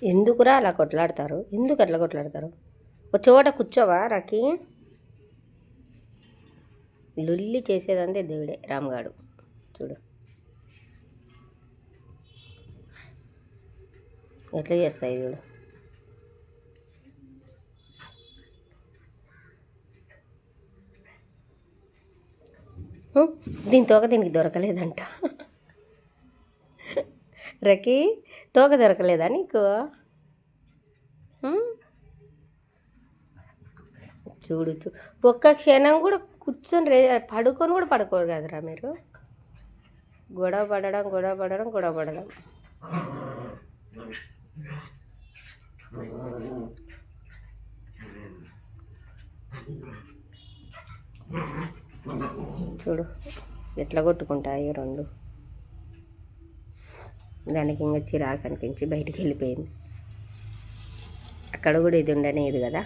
ఎందుకురా అలా కొట్లాడతారు? ఎందుకు అట్లా కొట్లాడతారు? ఒక చోట కూర్చోవా రాకి? లుల్లి చేసేదంతే దేవుడే రామ్గాడు. చూడు ఎట్లా చేస్తాయి చూడు. దీని తోక దీనికి దొరకలేదంట. రకి తోక దొరకలేదా నీకు? చూడు ఒక్క క్షణం కూడా కూర్చొని పడుకొని కూడా పడుకోరు కదరా మీరు. గొడవ పడడం గొడవ పడడం గొడవ పడడం. చూడు ఎట్లా కొట్టుకుంటాయి రెండు. దానికి ఇంకా చిరాకు అనిపించి బయటికి వెళ్ళిపోయింది. అక్కడ కూడా ఇది ఉండనేది కదా.